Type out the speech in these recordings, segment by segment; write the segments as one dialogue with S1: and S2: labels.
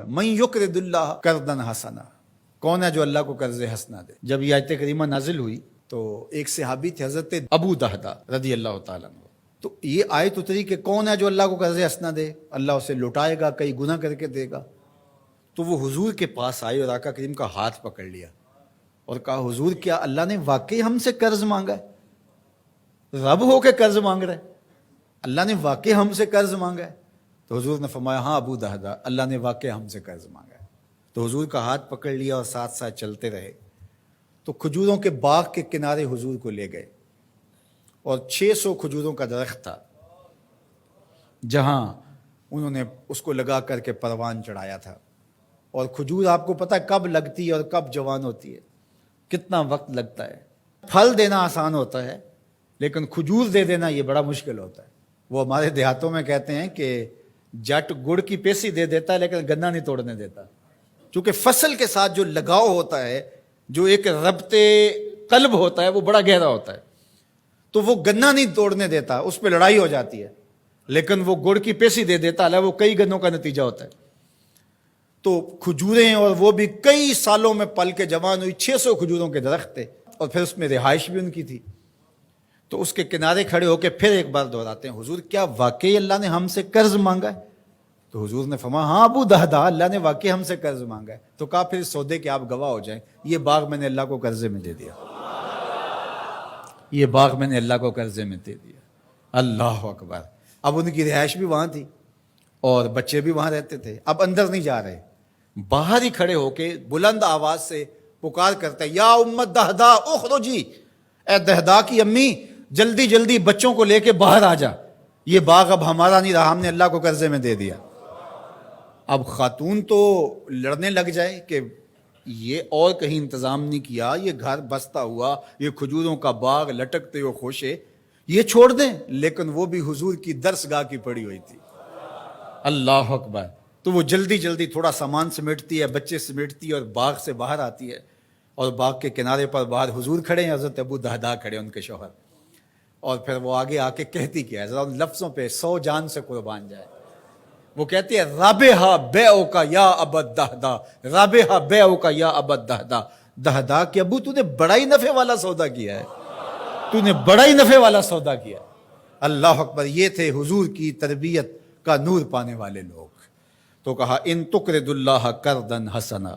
S1: من یقرض اللہ قرضا حسنا، کون ہے جو اللہ کو قرض حسنا دے؟ جب یہ آیت کریمہ نازل ہوئی تو ایک صحابی تھے حضرت ابو دہدا رضی اللہ تعالیٰ عنہ، تو یہ آیت اتری کہ کون ہے جو اللہ کو قرض حسنا دے، اللہ اسے لوٹائے گا، کئی گناہ کر کے دے گا۔ تو وہ حضور کے پاس آئے اور آقا کریم کا ہاتھ پکڑ لیا اور کہا حضور کیا اللہ نے واقعی ہم سے قرض مانگا ہے؟ رب ہو کے قرض مانگ رہے، اللہ نے واقعی ہم سے قرض مانگا ہے؟ تو حضور نے فرمایا ہاں ابو دہدا، اللہ نے واقعی ہم سے قرض مانگا ہے۔ تو حضور کا ہاتھ پکڑ لیا اور ساتھ ساتھ چلتے رہے، تو کھجوروں کے باغ کے کنارے حضور کو لے گئے اور 600 کھجوروں کا درخت تھا جہاں انہوں نے اس کو لگا کر کے پروان چڑھایا تھا۔ اور کھجور آپ کو پتہ ہے کب لگتی ہے اور کب جوان ہوتی ہے، کتنا وقت لگتا ہے۔ پھل دینا آسان ہوتا ہے لیکن کھجور دے دینا یہ بڑا مشکل ہوتا ہے۔ وہ ہمارے دیہاتوں میں کہتے ہیں کہ جٹ گڑ کی پیسی دے دیتا ہے لیکن گنا نہیں توڑنے دیتا، چونکہ فصل کے ساتھ جو لگاؤ ہوتا ہے، جو ایک ربط قلب ہوتا ہے، وہ بڑا گہرا ہوتا ہے، تو وہ گنا نہیں توڑنے دیتا، اس پہ لڑائی ہو جاتی ہے، لیکن وہ گڑ کی پیسی دے دیتا ہے، وہ کئی گنوں کا نتیجہ ہوتا ہے۔ تو کھجوریں، اور وہ بھی کئی سالوں میں پل کے جوان ہوئی، 600 کھجوروں کے درخت تھے اور پھر اس میں رہائش بھی ان کی تھی۔ تو اس کے کنارے کھڑے ہو کے پھر ایک بار دہراتے ہیں حضور کیا واقعی اللہ نے ہم سے قرض مانگا ہے؟ تو حضور نے فرمایا ہاں ابو دہدا، اللہ نے واقعی ہم سے قرض مانگا ہے۔ تو کہا پھر سودے کے آپ گواہ ہو جائیں، یہ باغ میں نے اللہ کو قرضے میں دے دیا، یہ باغ میں نے اللہ کو قرضے میں دے دیا۔ اللہ اکبر۔ اب ان کی رہائش بھی وہاں تھی اور بچے بھی وہاں رہتے تھے، اب اندر نہیں جا رہے، باہر ہی کھڑے ہو کے بلند آواز سے پکار کرتے یا امت دہدا اخرجی، اے دہدا کی امی جلدی جلدی بچوں کو لے کے باہر آ جا، یہ باغ اب ہمارا نہیں رہا، ہم نے اللہ کو قرضے میں دے دیا۔ اب خاتون تو لڑنے لگ جائے کہ یہ اور کہیں انتظام نہیں کیا، یہ گھر بستا ہوا، یہ کھجوروں کا باغ لٹکتے ہوئے خوشے، یہ چھوڑ دیں، لیکن وہ بھی حضور کی درسگاہ کی پڑی ہوئی تھی۔ اللہ اکبر۔ تو وہ جلدی جلدی تھوڑا سامان سمیٹتی ہے، بچے سمیٹتی ہے اور باغ سے باہر آتی ہے، اور باغ کے کنارے پر باہر حضور کھڑے ہیں، حضرت ابو دہدا کھڑے ان کے شوہر، اور پھر وہ آگے آ کے کہتی کیا ہے، ذرا ان لفظوں پہ 100 جان سے قربان جائے۔ وہ کہتی ہے رابحہ بیعک یا ابا دہدا، رابحہ بیعک یا ابا دہدا، دہدا کہ ابو تو نے بڑا ہی نفع والا سودا کیا ہے، تو نے بڑا ہی نفع والا سودا کیا۔ اللہ اکبر۔ یہ تھے حضور کی تربیت کا نور پانے والے لوگ۔ تو کہا ان تقرض اللہ قرضا حسنا،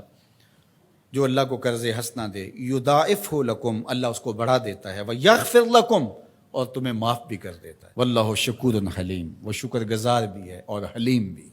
S1: جو اللہ کو قرض حسنا دے، یضاعفہ لکم، اللہ اس کو بڑھا دیتا ہے، ویغفر لکم، اور تمہیں معاف بھی کر دیتا ہے، واللہ شکور حلیم، وہ شکر گزار بھی ہے اور حلیم بھی۔